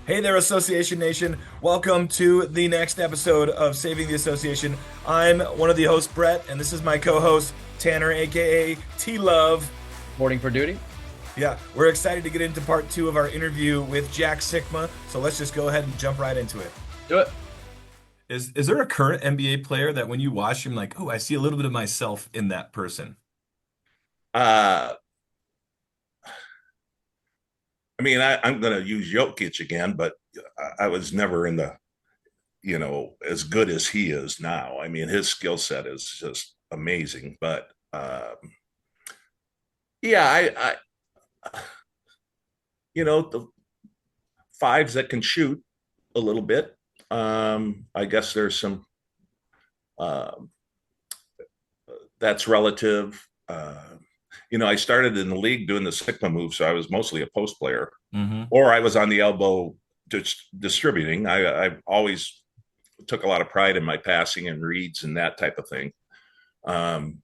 Hey there, Association Nation. Welcome to the next episode of Saving the Association. I'm one of the hosts, Brett, and this is my co host, Tanner, aka T Love. Boarding for duty. Yeah, we're excited to get into part two of our interview with Jack Sikma, so let's just go ahead and jump right into it. Do it. Is there a current NBA player that when you watch him, like, oh, I see a little bit of myself in that person? Uh, I'm going to use Jokic again, but I was never in as good as he is now. I mean, his skill set is just amazing. But yeah, the fives that can shoot a little bit. I guess there's some, uh, that's relative. I started in the league doing the Sigma move, so I was mostly a post player, Mm-hmm. or I was on the elbow distributing. I always took a lot of pride in my passing and reads and that type of thing. Um,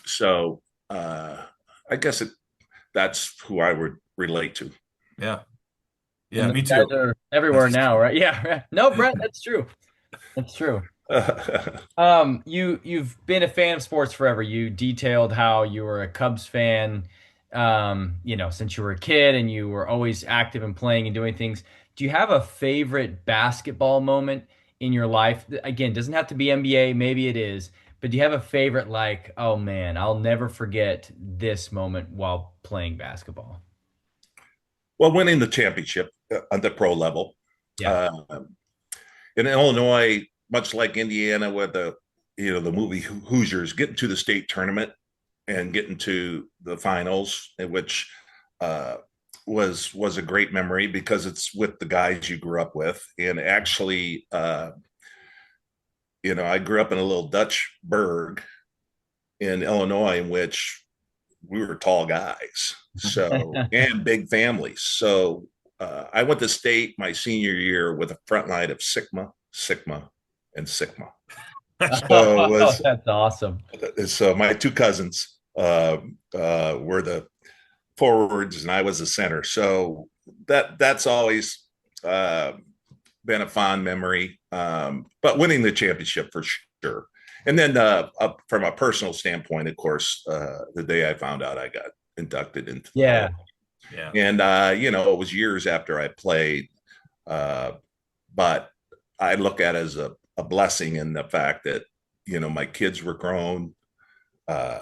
so I guess that's who I would relate to. Yeah. Yeah, And those me guys too. are everywhere now, right? Yeah. Right. No, Brett, that's true. That's true. You've been a fan of sports forever. You detailed how you were a Cubs fan, since you were a kid and you were always active and playing and doing things. Do you have a favorite basketball moment in your life? Again, doesn't have to be NBA, maybe it is, but do you have a favorite like, oh man, I'll never forget this moment while playing basketball? Well, winning the championship on the pro level. Yeah. Uh, in Illinois, much like Indiana, with the movie Hoosiers, getting to the state tournament and getting to the finals, which uh, was a great memory because it's with the guys you grew up with. And actually, I grew up in a little Dutch burg in Illinois, in which we were tall guys, so and big families. So I went to state my senior year with a front line of Sigma, and Sigma. So it Oh, was that's awesome. so my two cousins were the forwards, and I was the center. So that's always uh, been a fond memory. But winning the championship for sure. And then up from a personal standpoint, of course, the day I found out I got inducted into the Hall of Yeah. Yeah. Fame. And it was years after I played, uh, but I look at it as a blessing in the fact that my kids were grown, uh,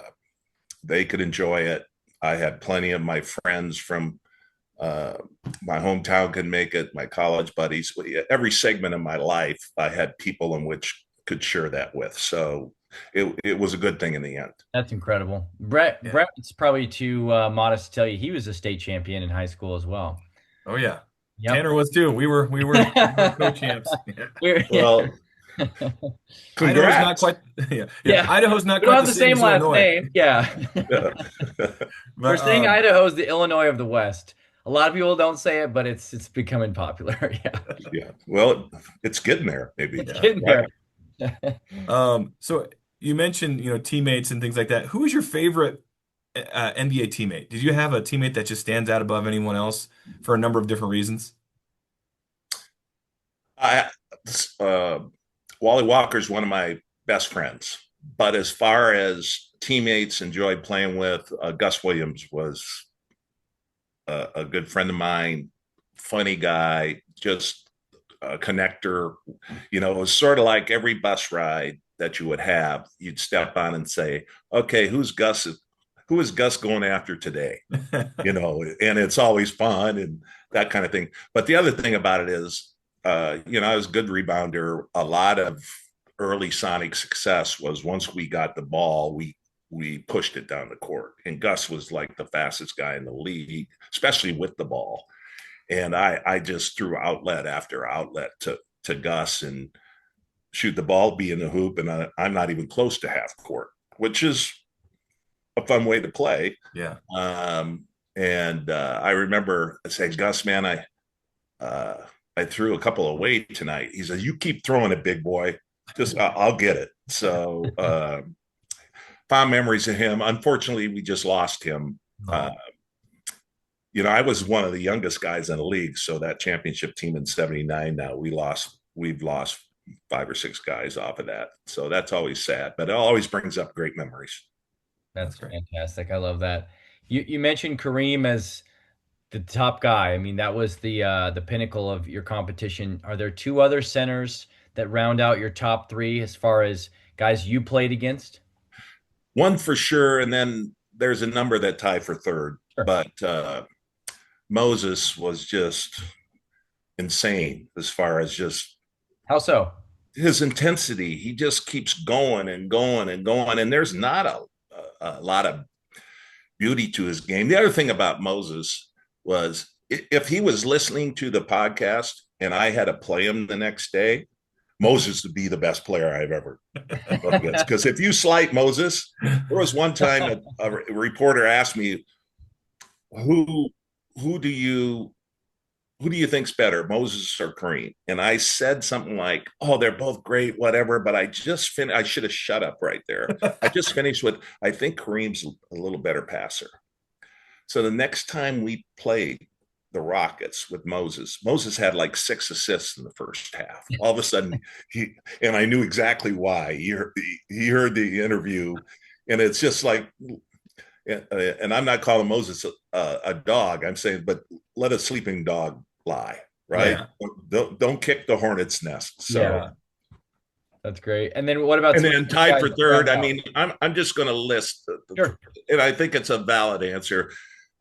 they could enjoy it. I had plenty of my friends from uh, my hometown could make it, my college buddies. Every segment of my life, I had people in which could share that with. So it was a good thing in the end. That's incredible. Brett Yeah. Brett's probably too modest to tell you he was a state champion in high school as well. Oh yeah. Yep. Tanner was too. We were co-champs. Yeah. Yeah. Well, Idaho's not congrats. quite yeah, yeah. Yeah. Idaho's not We don't quite have the the same same as last Illinois. name. Yeah. Yeah. We're But saying Idaho's the Illinois of the West. A lot of people don't say it, but it's becoming popular. Yeah. Yeah. Well, it's getting there, maybe. It's yeah. getting Right. there. So you mentioned, teammates and things like that. Who was your favorite NBA teammate? Did you have a teammate that just stands out above anyone else for a number of different reasons? I uh, Wally Walker's one of my best friends, but as far as teammates enjoyed playing with, Gus Williams was a good friend of mine, funny guy, just a connector. It was sort of like every bus ride that you would have, you'd step on and say, "Okay, who is Gus going after today?" And it's always fun and that kind of thing. But the other thing about it is, I was a good rebounder. A lot of early Sonic success was once we got the ball, we pushed it down the court. And Gus was like the fastest guy in the league, especially with the ball. And I just threw outlet after outlet to Gus and shoot the ball, be in the hoop, and I'm not even close to half court, which is a fun way to play. Yeah. And I remember saying, Gus, man, I threw a couple away tonight. He said, "You keep throwing it, big boy. Just I'll get it." So fond memories of him. Unfortunately, we just lost him Oh, I was one of the youngest guys in the league. So that championship team in '79, now we've lost 5 or 6 guys off of that. So that's always sad, but it always brings up great memories. That's That's great. fantastic. I love that. You mentioned Kareem as the top guy. I mean, that was the pinnacle of your competition. Are there two other centers that round out your top three as far as guys you played against? One for sure. And then there's a number that tie for third, Sure. but Moses was just insane as far as just How so? his intensity. He just keeps going and going and going. And there's not a lot of beauty to his game. The other thing about Moses was if he was listening to the podcast and I had to play him the next day, Moses would be the best player I've ever up against. Because if you slight Moses, there was one time a reporter asked me, "Who who do you who do you think's better, Moses or Kareem?" And I said something like, "Oh, they're both great, whatever." But I just finished. I should have shut up right there. I just finished with, "I think Kareem's a little better passer." So the next time we played the Rockets with Moses had like 6 assists in the first half. All of a sudden, and I knew exactly why. He heard the interview, and it's just like, and I'm not calling Moses a dog. I'm saying, but let a sleeping dog lie, right? Yeah. Don't kick the hornet's nest. So, Yeah, that's great. And then what about and some of then the tied guys for that third. round I out? mean, I'm just going to list, Sure. and I think it's a valid answer.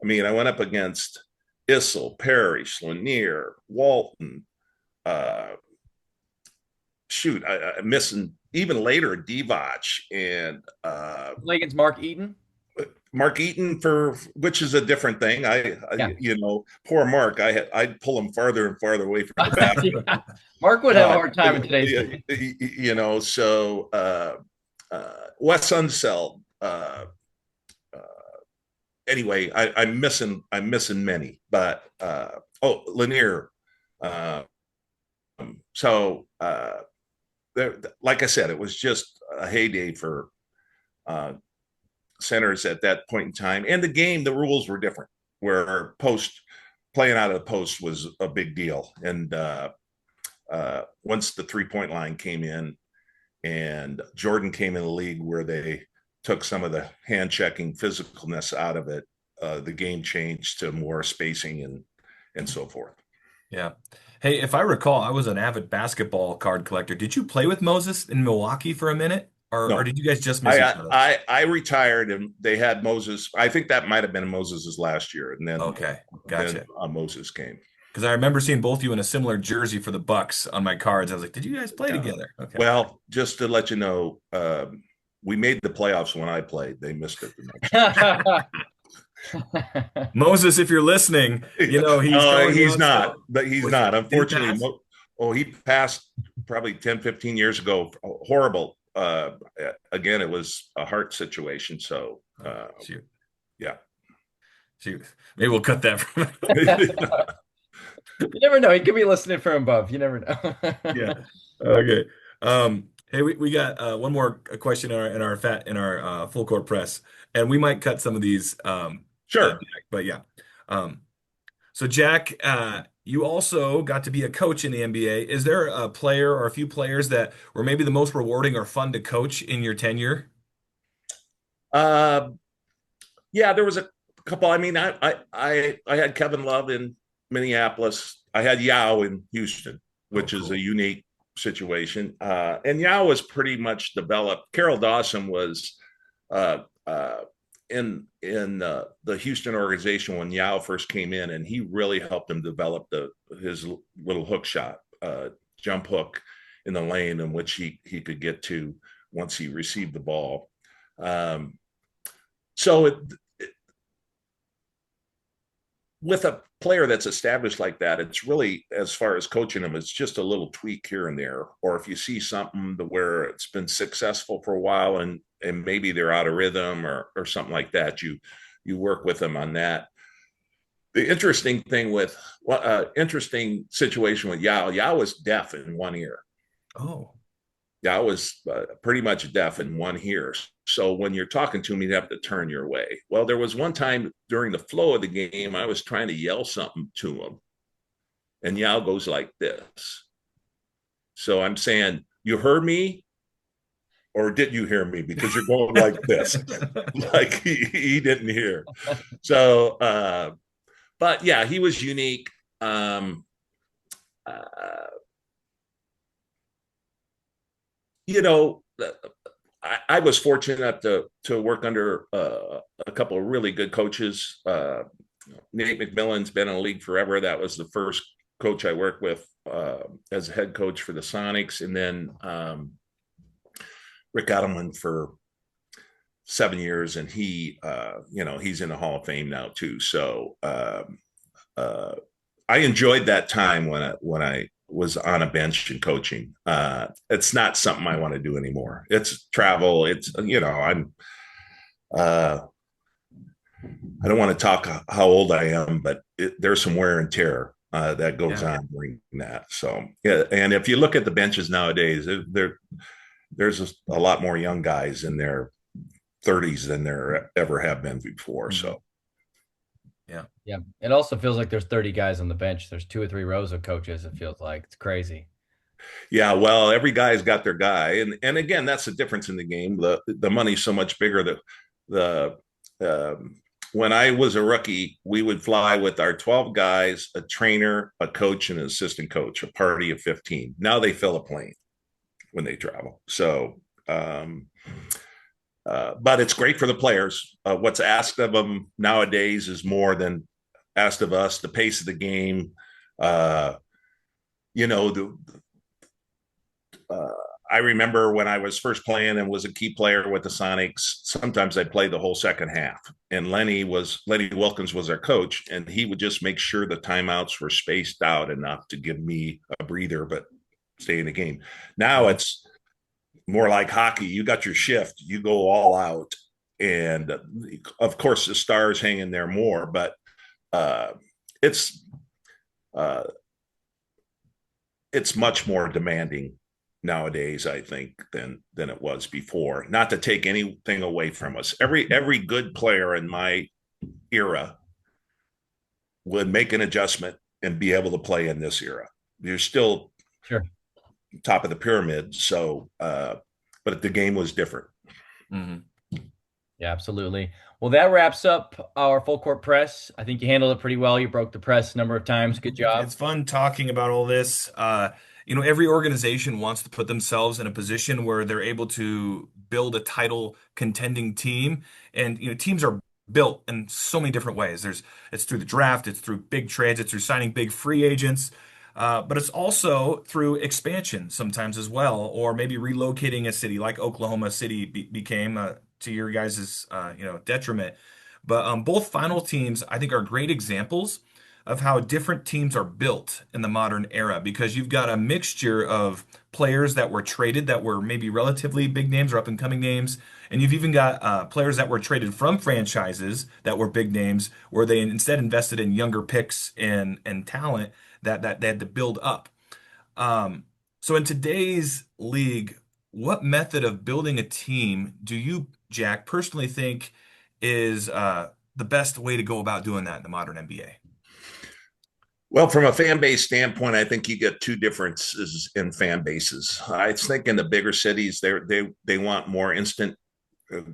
I mean, I went up against Issel, Parrish, Lanier, Walton. Uh, I'm missing even later Divac and Play against Mark Eaton? Mark Eaton, for which is a different thing. Yeah. Poor Mark. I'd pull him farther and farther away from the basket. Yeah. Mark would have a hard time in today's game. So Wes Unseld. Anyway, I'm missing many, but Lanier. Uh, so like I said, it was just a heyday for uh, centers at that point in time. And the rules were different, where playing out of the post was a big deal. And once the 3-point line came in and Jordan came in the league where they took some of the hand checking physicalness out of it, the game changed to more spacing and so forth. Yeah. Hey, if I recall, I was an avid basketball card collector. Did you play with Moses in Milwaukee for a minute, or No, did you guys just miss each I other? I retired and they had Moses. I think that might have been Moses's last year, and Okay, then gotcha. Moses came. Because I remember seeing both you in a similar jersey for the Bucks on my cards. I was like, did you guys play Yeah. together? Okay. Well, just to let you know, we made the playoffs when I played. They missed it the next Moses, if you're listening, he's calling you he's out not, still. but he's Was, not. did he Unfortunately, pass? he passed probably 10, 15 years ago. Horrible. Again, it was a heart situation. So, Oh, shoot. yeah. Shoot. Maybe we'll cut that from You never know. He could be listening from above. You never know. Yeah. Okay. Hey, we got one more question in our full court press, and we might cut some of these Sure. back, but yeah. Um, so Jack, you also got to be a coach in the NBA. Is there a player or a few players that were maybe the most rewarding or fun to coach in your tenure? Uh, yeah, there was a couple. I mean, I had Kevin Love in Minneapolis. I had Yao in Houston, Oh, which is a cool. unique situation. And Yao was pretty much developed. Carol Dawson was uh, uh, in the Houston organization when Yao first came in, and he really helped him develop his little hook shot, jump hook in the lane in which he could get to once he received the ball. Um, so with a player that's established like that, it's really, as far as coaching them, it's just a little tweak here and there. Or if you see something where it's been successful for a while and maybe they're out of rhythm or something like that, you work with them on that. The interesting situation with Yao was deaf in one ear. Oh, Yeah, I was pretty much deaf in one ear. So when you're talking to me, you have to turn your way. Well, there was one time during the flow of the game, I was trying to yell something to him, and Yao goes like this. So I'm saying, "You heard me, or did you hear me?" Because you're going like this, like he didn't hear. So, but yeah, he was unique. Um, uh, you know, I was fortunate to work under a couple of really good coaches. Nate McMillan's been in the league forever. That was the first coach I worked with as a head coach for the Sonics, and then Rick Adelman for 7 years, and he's in the Hall of Fame now too. So uh, I enjoyed that time when I was on a bench and coaching. It's not something I want to do anymore. It's travel. It's uh, I don't want to talk how old I am, but there's some wear and tear that goes Yeah. on during that. So yeah, and if you look at the benches nowadays, there's a lot more young guys in their 30s than there ever have been before. Mhm. So Yeah. Yeah. It also feels like there's 30 guys on the bench. There's 2 or 3 rows of coaches. It feels like it's crazy. yeah, well, every guy's got their guy, and again, that's the difference in the game. The money's so much bigger. That the when I was a rookie, we would fly with our 12 guys, a trainer, a coach, and an assistant coach, a party of 15. Now they fill a plane when they travel. So, but it's great for the players. What's asked of them nowadays is more than asked of us. The pace of the game, uh, you know, uh, I remember when I was first playing and was a key player with the Sonics, sometimes I played the whole second half. And Lenny Wilkins was our coach, and he would just make sure the timeouts were spaced out enough to give me a breather, but stay in the game. Now Mhm. it's more like hockey. You got your shift, you go all out. And of course, the stars hang in there more, but uh, it's uh, it's much more demanding nowadays, I think, than it was before. Not to take anything away from us. Every good player in my era would make an adjustment and be able to play in this era. You're still Sure. top of the pyramid, so but the game was different. Mhm. Yeah, absolutely. Well, that wraps up our full court press. I think you handled it pretty well. You broke the press a number of times. Good job. It's fun talking about all this. Every organization wants to put themselves in a position where they're able to build a title contending team. And, teams are built in so many different ways. It's through the draft, it's through big trades, it's through signing big free agents. But it's also through expansion sometimes as well, or maybe relocating a city like Oklahoma City became to your guys' detriment. But both final teams, I think, are great examples of how different teams are built in the modern era because you've got a mixture of players that were traded that were maybe relatively big names or up and coming names. And you've even got players that were traded from franchises that were big names where they instead invested in younger picks and talent that they had to build up. Um, so in today's league, what method of building a team do you, Jack, personally think is the best way to go about doing that in the modern NBA? Well, from a fan base standpoint, I think you get two differences in fan bases. I think in the bigger cities, they want more instant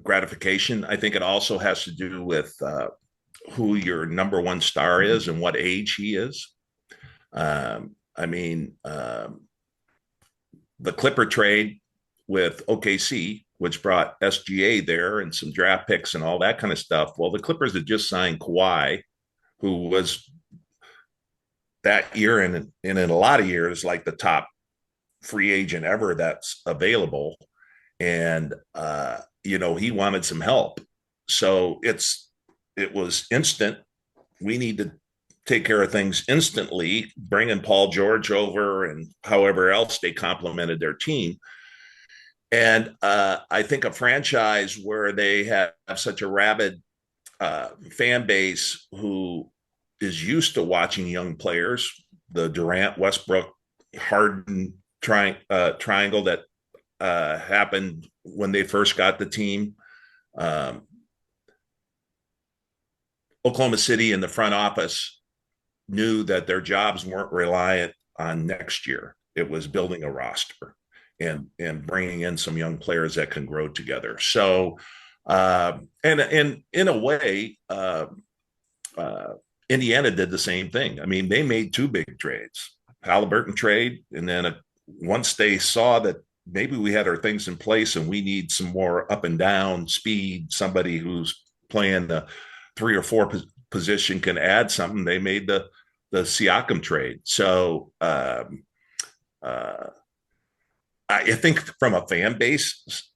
gratification. I think it also has to do with who your number one star is and what age he is. I mean, the Clipper trade with OKC, which brought SGA there and some draft picks and all that kind of stuff. Well, the Clippers had just signed Kawhi, who was that year and in a lot of years like the top free agent ever that's available. And he wanted some help. So it was instant. We need to take care of things instantly, bringing Paul George over and however else they complemented their team. And I think a franchise where they have such a rabid fan base who is used to watching young players, the Durant, Westbrook, Harden triangle that happened when they first got the team. Um, Oklahoma City in the front office knew that their jobs weren't reliant on next year. It was building a roster and bringing in some young players that can grow together. So, and in a way, uh, Indiana did the same thing. I mean, they made two big trades, Halliburton trade, and then once they saw that maybe we had our things in place and we need some more up and down speed, somebody who's playing the 3 or 4 position can add something. They made the Siakam trade. So uh, I think from a fan base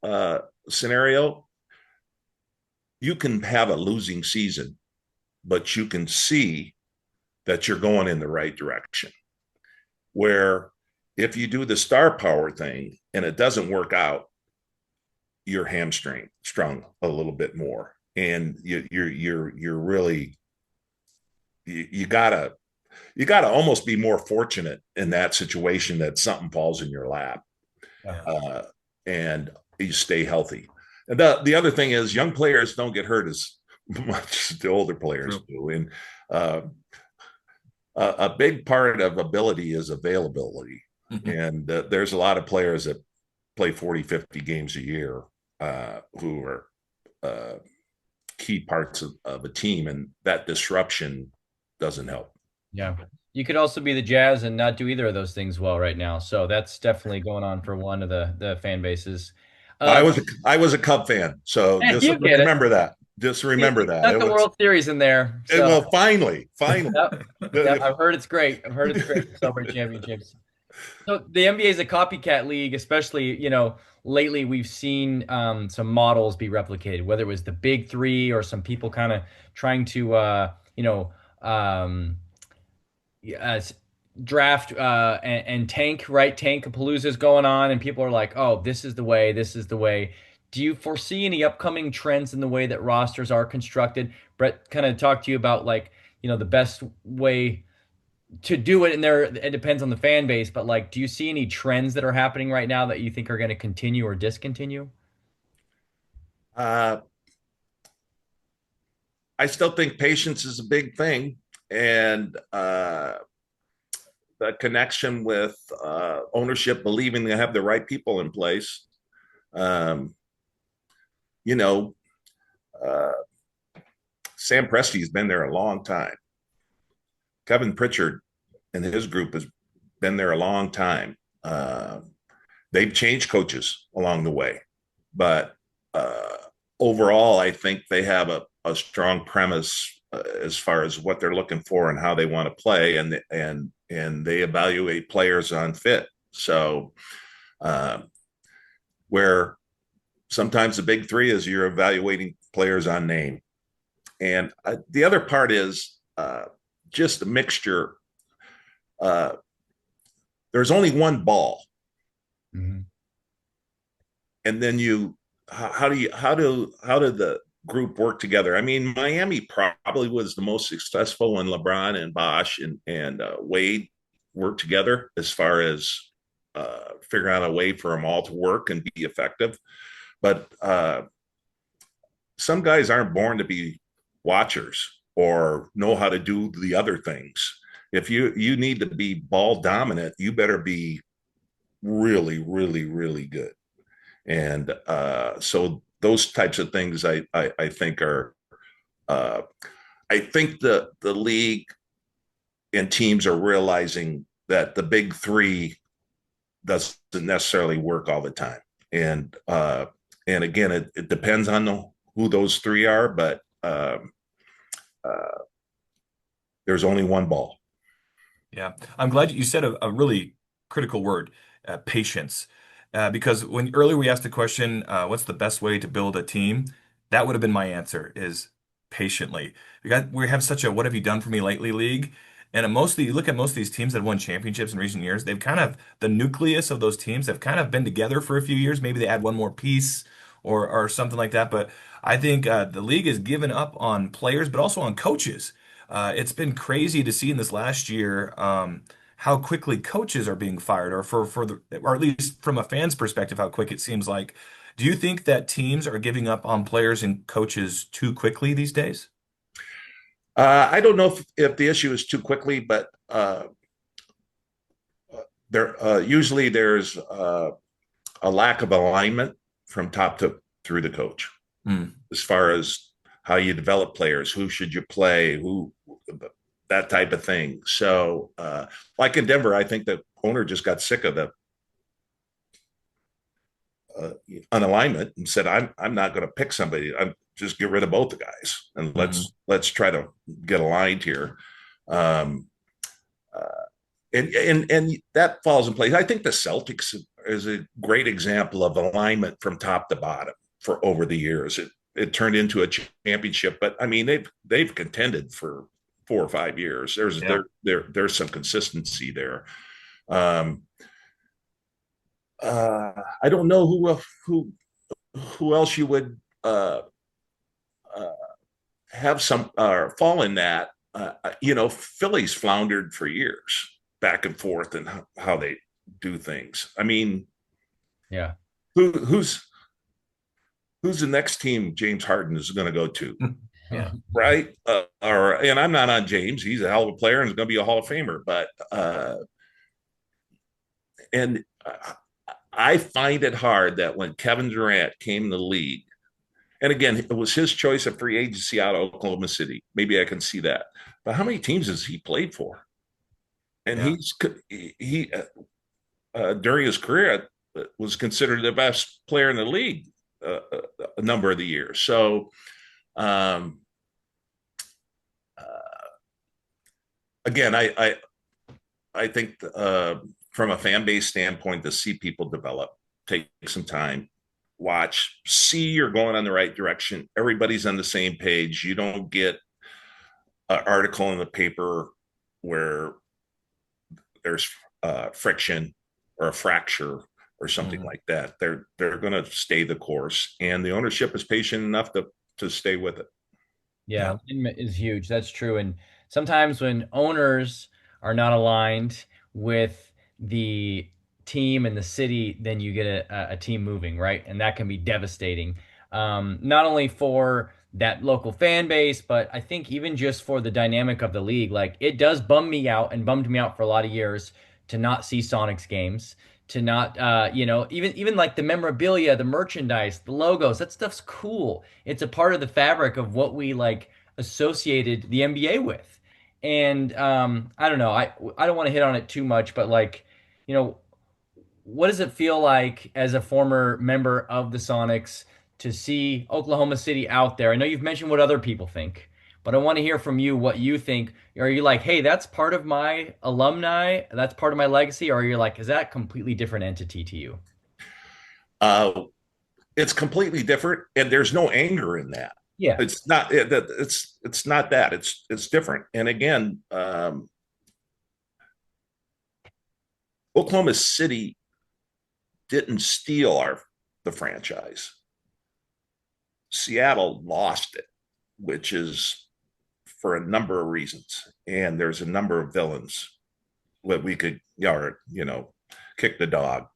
scenario, you can have a losing season, but you can see that you're going in the right direction. Where if you do the star power thing and it doesn't work out, you're hamstring strung a little bit more, and you're really you gotta almost be more fortunate in that situation that something falls in your lap, Yeah. and you stay healthy. And the other thing is, young players don't get hurt as much as the older players True. do, and uh, a big part of ability is availability. Mhm. And there's a lot of players that play 40, 50 games a year who are uh, key parts of a team, and that disruption doesn't help. Yeah. You could also be the Jazz and not do either of those things well right now. So that's definitely going on for one of the fan bases. I Um, was I was a Cub fan, so just you get it. remember that. Just remember You that got the World Series in there. So, well, finally. yep, yep, I've heard it's great. I've heard it's great to celebrate championships. So the NBA is a copycat league, especially, lately we've seen some models be replicated, whether it was the big three or some people kind of trying to, um, uh, draft and tank, right? Tankapalooza is going on, and people are like, "Oh, this is the way. This is the way." Do you foresee any upcoming trends in the way that rosters are constructed? Brett kind of talked to you about like, the best way to do it, and there it depends on the fan base. But like, do you see any trends that are happening right now that you think are going to continue or discontinue? uh, I still think patience is a big thing, and the connection with ownership, believing they have the right people in place. Um, you know, uh, Sam Presti's been there a long time. Kevin Pritchard and his group has been there a long time. Uh, they've changed coaches along the way, but uh, overall, I think they have a strong premise as far as what they're looking for and how they want to play, and they evaluate players on fit. So, uh, where sometimes the big three is you're evaluating players on name, and the other part is just a mixture. Uh, there's only one ball, Mhm. and then how do the group work together? I mean, Miami probably was the most successful when LeBron and Bosh and Wade worked together as far as figuring out a way for them all to work and be effective. But some guys aren't born to be watchers or know how to do the other things. If you need to be ball dominant, you better be really, really, really good. And so those types of things I think are uh, I think the league and teams are realizing that the big three doesn't necessarily work all the time. And again, it depends on who those three are, but uh, there's only one ball. Yeah, I'm glad you said a really critical word, patience. Because when earlier we asked the question, what's the best way to build a team? That would have been my answer is patiently. We have such a what have you done for me lately league. And you look at most of these teams that have won championships in recent years, they've kind of the nucleus of those teams have kind of been together for a few years. Maybe they add one more piece or something like that. But I think the league has given up on players, but also on coaches. It's been crazy to see in this last year how quickly coaches are being fired, or or at least from a fan's perspective, how quick it seems like. Do you think that teams are giving up on players and coaches too quickly these days? I don't know if the issue is too quickly, but there usually there's a lack of alignment from top to through the coach Hmm. as far as how you develop players, who should you play, who that type of thing. So, like in Denver, I think the owner just got sick of the uh, unalignment and said, I'm not going to pick somebody. I'm just get rid of both the guys and Hmm. let's try to get aligned here. Um, uh, and that falls in place. I think the Celtics is a great example of alignment from top to bottom for over the years. It turned into a championship, but I mean they've contended for 4 or 5 years. Yeah. There's some consistency there. Um, I don't know who else you would uh, have some fall in that. Philly's floundered for years back and forth and how they do things. I mean, Yeah. who's the next team James Harden is going to go to, Yeah. right? And I'm not on James; he's a hell of a player and is going to be a Hall of Famer. But and I find it hard that when Kevin Durant came in the league, and again, it was his choice of free agency out of Oklahoma City. Maybe I can see that. But how many teams has he played for? And Yeah. he during his career was considered the best player in the league a number of the years. So um, uh, again, I think from a fan base standpoint, to see people develop, take some time, watch, see you're going on the right direction. Everybody's on the same page. You don't get an article in the paper where there's friction or a fracture or something Mhm. like that. They're going to stay the course, and the ownership is patient enough to stay with it. Yeah, Yeah. alignment is huge. That's true. And sometimes when owners are not aligned with the team and the city, then you get a team moving, right? And that can be devastating. Not only for that local fan base, but I think even just for the dynamic of the league. Like it does bum me out and bummed me out for a lot of years to not see Sonics games, to not even like the memorabilia, the merchandise, the logos, that stuff's cool. It's a part of the fabric of what we like associated the NBA with. And I don't know, I don't want to hit on it too much, but like, you know, what does it feel like as a former member of the Sonics to see Oklahoma City out there? I know you've mentioned what other people think, but I want to hear from you what you think. Are you like, hey, that's part of my alumni, that's part of my legacy, or are you like, is that a completely different entity to you? Uh, it's completely different, and there's no anger in that. Yeah. It's not that. It's different. And again, Oklahoma City didn't steal the franchise. Seattle lost it, which is for a number of reasons. And there's a number of villains that we could, kick the dog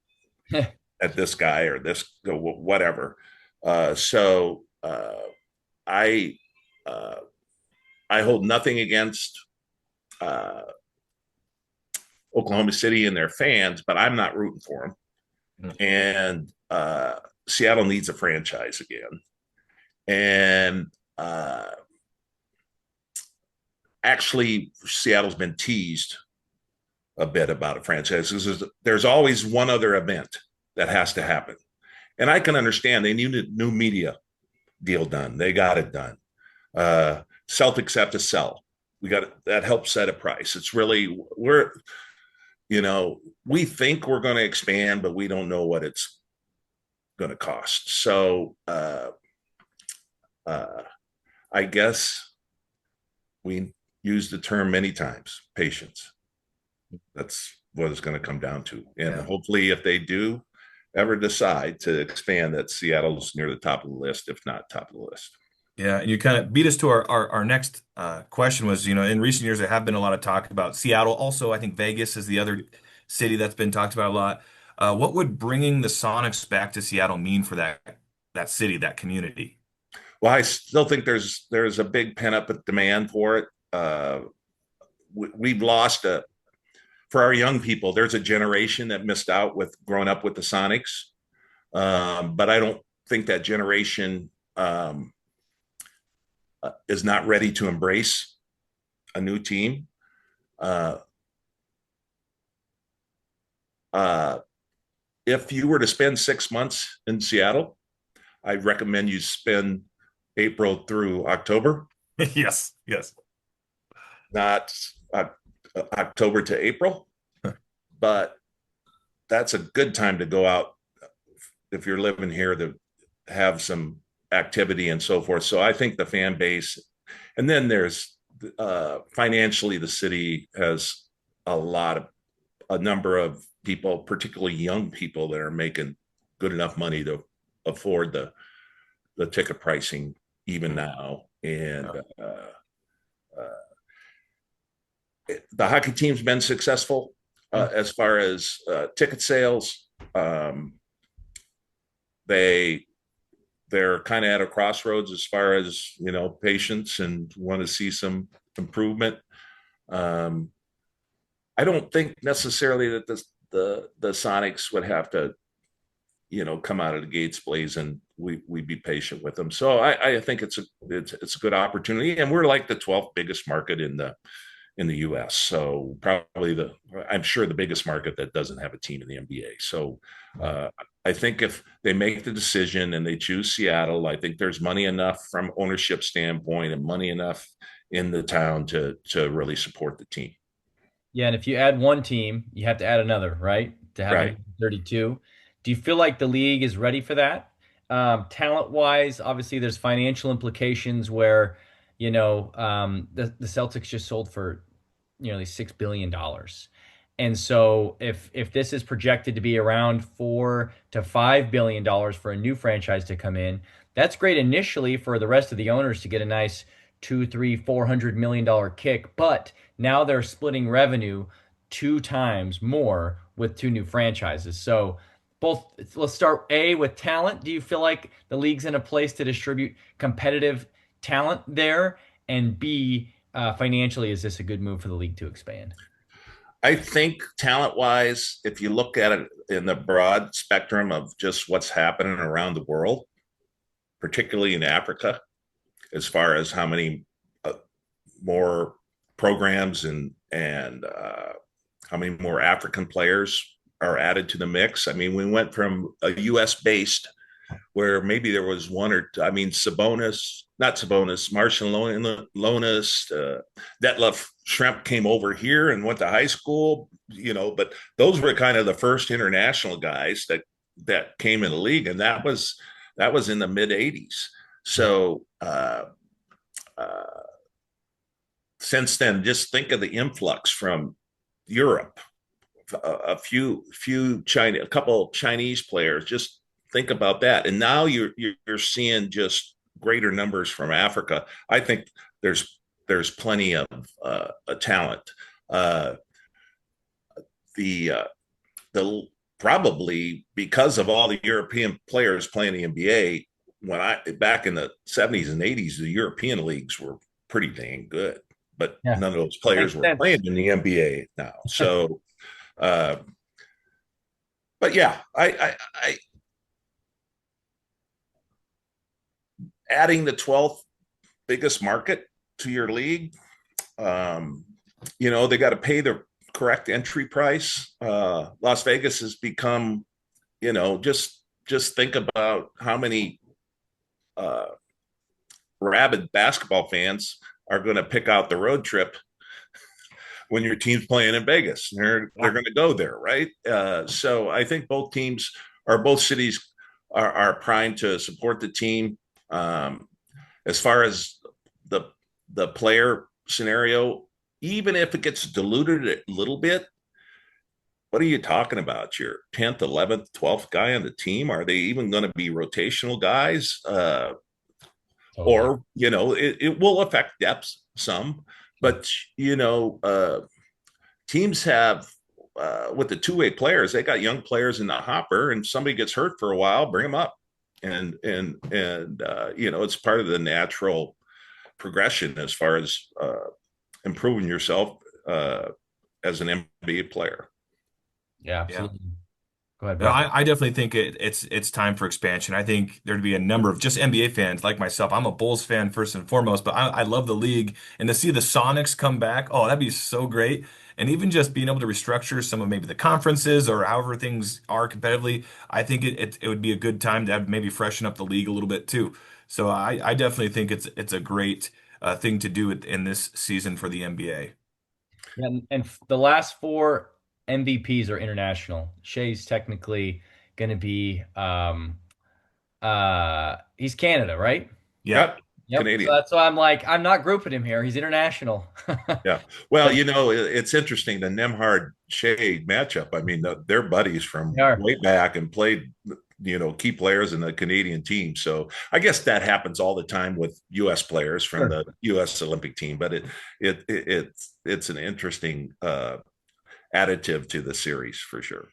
at this guy or this whatever. So I uh, I hold nothing against uh, Oklahoma City and their fans, but I'm not rooting for them. And Seattle needs a franchise again. And actually, Seattle's been teased a bit about a franchise. There's always one other event that has to happen. And I can understand they need a new media deal done. They got it done. Celtics have to sell. That helps set a price. It's really we think we're going to expand, but we don't know what it's going to cost. So uh, I guess we use the term many times, patience. That's what it's going to come down to. And Yeah. hopefully, if they do ever decide to expand, that Seattle's near the top of the list, if not top of the list. Yeah, and you kind of beat us to our next question was, in recent years there have been a lot of talk about Seattle. Also, I think Vegas is the other city that's been talked about a lot. What would bringing the Sonics back to Seattle mean for that city, that community? Well, I still think there's a big pent up demand for it. We've lost a for our young people. There's a generation that missed out with growing up with the Sonics, but I don't think that generation is not ready to embrace a new team. Uh, uh, if you were to spend 6 months in Seattle, I recommend you spend April through October, Yes, yes. not October to April. But that's a good time to go out if you're living here to have some activity and so forth. So I think the fan base, and then there's financially, the city has a number of people, particularly young people, that are making good enough money to afford the ticket pricing even now. And Yeah. the hockey team's been successful Hmm. as far as ticket sales. Um, they they're kind of at a crossroads as far as patience and want to see some improvement. Um, I don't think necessarily that the Sonics would have to come out of the gates blazing. We'd be patient with them. So I think it's a good opportunity, and we're like the 12th biggest market in the U.S. So probably I'm sure the biggest market that doesn't have a team in the NBA. So Right. uh, I think if they make the decision and they choose Seattle, I think there's money enough from ownership standpoint and money enough in the town to really support the team. Yeah, and if you add one team, you have to add another, right? To have Right. 132. Do you feel like the league is ready for that? Talent-wise, obviously there's financial implications where, the Celtics just sold for nearly $6 billion. And so if this is projected to be around $4 to $5 billion for a new franchise to come in, that's great initially for the rest of the owners to get a nice two, three, $400 million kick. But now they're splitting revenue two times more with two new franchises. So both, let's start A with talent. Do you feel like the league's in a place to distribute competitive talent there? And B, financially, is this a good move for the league to expand? I think talent wise, if you look at it in the broad spectrum of just what's happening around the world, particularly in Africa, as far as how many more programs and how many more African players are added to the mix. I mean, we went from a U.S. based where maybe there was one or two, I mean, Sabonis, not Sabonis, Martian Lonis, Detlef Schrempf came over here and went to high school, but those were kind of the first international guys that came in the league, and that was in the mid '80s. So uh, since then, just think of the influx from Europe, a couple Chinese players. Just think about that, and now you're seeing just greater numbers from Africa. I think there's plenty of talent. Uh, the the Probably because of all the European players playing the NBA. When I back in the '70s and '80s, the European leagues were pretty dang good, but Yeah, none of those players makes were sense. playing in the NBA now. So, uh, but yeah, I adding the 12th biggest market to your league, um, they got to pay the correct entry price. Las Vegas has become, just think about how many uh, rabid basketball fans are going to pick out the road trip when your team's playing in Vegas. They're Yeah. going to go there, right? So I think both cities are primed to support the team. Um, as far as the the player scenario, even if it gets diluted a little bit, what are you talking about? Your 10th, 11th, 12th guy on the team? Are they even going to be rotational guys? Totally. or it will affect depth some, but teams have with the two-way players, they got young players in the hopper, and somebody gets hurt for a while, bring them up, and it's part of the natural progression as far as improving yourself as an NBA player. Yeah, Yeah. absolutely. Go ahead, No, Brett. I definitely think it's time for expansion. I think there'd be a number of just NBA fans like myself. I'm a Bulls fan first and foremost, but I love the league, and to see the Sonics come back, oh, that'd be so great. And even just being able to restructure some of maybe the conferences or however things are competitively, I think it would be a good time to have maybe freshen up the league a little bit too. So I definitely think it's a great thing to do in this season for the NBA. And the last four MVPs are international. Shea's technically going to be he's Canada, right? Yeah. Yep, Yep. So Canadian. that's why I'm like, I'm not grouping him here. He's international. Yeah. Well, it's interesting the Nemhard Shea matchup. I mean, they're buddies They from are. way back and played, key players in the Canadian team. So I guess that happens all the time with U.S. players from Sure. the U.S. Olympic team. But it's an interesting additive to the series for sure.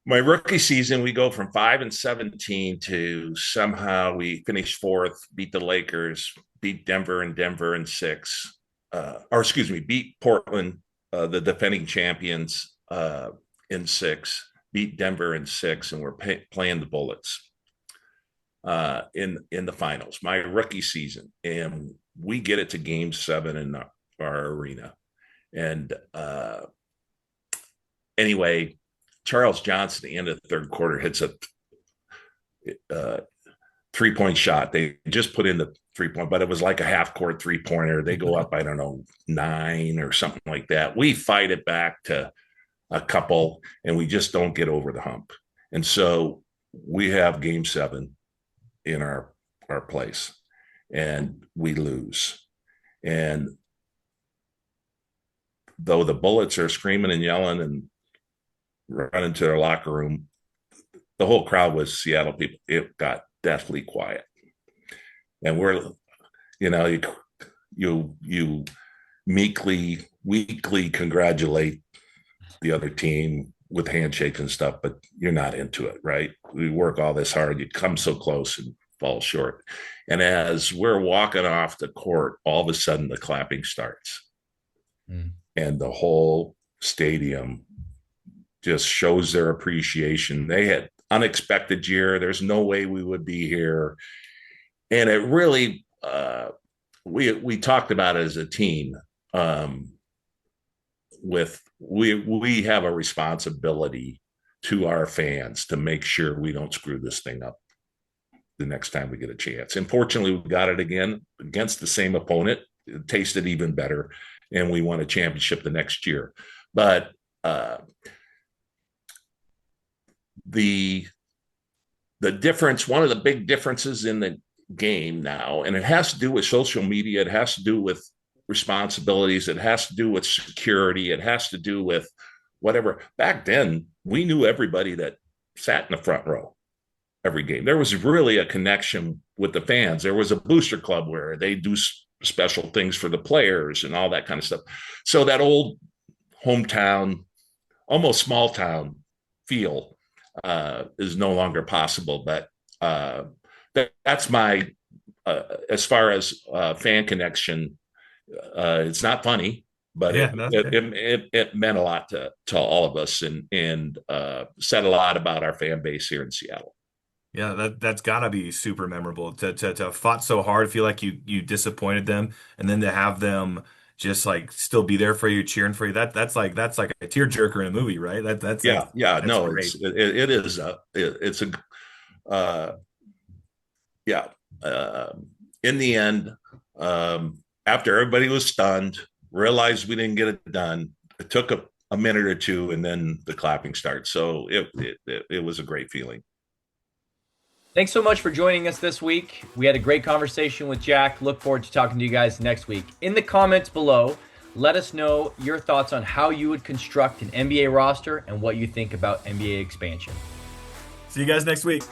My rookie season, we go from 5-17 to somehow we finish fourth, beat the Lakers, beat Denver and Denver in six, or excuse me, beat Portland, the defending champions, in six, beat Denver in six, and we're playing the Bullets in the finals. My rookie season, and we get it to Game 7 in our arena, and anyway, Charles Johnson, at the end of the third quarter, hits a 3-point shot. They just put in the 3-point, but it was like a half court 3-pointer. They go up, I don't know, 9 or something like that. We fight it back to a couple, and we just don't get over the hump. And so we have Game 7 in our place, and we lose. And though the Bullets are screaming and yelling and running to their locker room, the whole crowd was Seattle people. It got deathly quiet, and you weekly congratulate the other team with handshakes and stuff, but you're not into it, right? We work all this hard, you come so close and fall short. And as we're walking off the court, all of a sudden the clapping starts, and the whole stadium just shows their appreciation. They had unexpected year. There's no way we would be here. And it really, we talked about it as a team. We have a responsibility to our fans to make sure we don't screw this thing up the next time we get a chance. Unfortunately, we got it again against the same opponent. It tasted even better, and we won a championship the next year. But the difference, one of the big differences in the game now, and it has to do with social media, it has to do with responsibilities, it has to do with security, it has to do with whatever. Back then, we knew everybody that sat in the front row every game. There was really a connection with the fans. There was a booster club where they do special things for the players and all that kind of stuff. So that old hometown, almost small town feel is no longer possible. But that's my, as far as fan connection, it's not funny, but Yeah, no, it meant a lot to all of us, and said a lot about our fan base here in Seattle. yeah, that's gotta be super memorable to have fought so hard, feel like you disappointed them, and then to have them just like still be there for you, cheering for you. That's like a tearjerker in a movie, right? Yeah, That's no, great. it is it's a yeah. In the end, after everybody was stunned, realized we didn't get it done, it took a minute or two, and then the clapping starts. So it was a great feeling. Thanks so much for joining us this week. We had a great conversation with Jack. Look forward to talking to you guys next week. In the comments below, let us know your thoughts on how you would construct an NBA roster and what you think about NBA expansion. See you guys next week.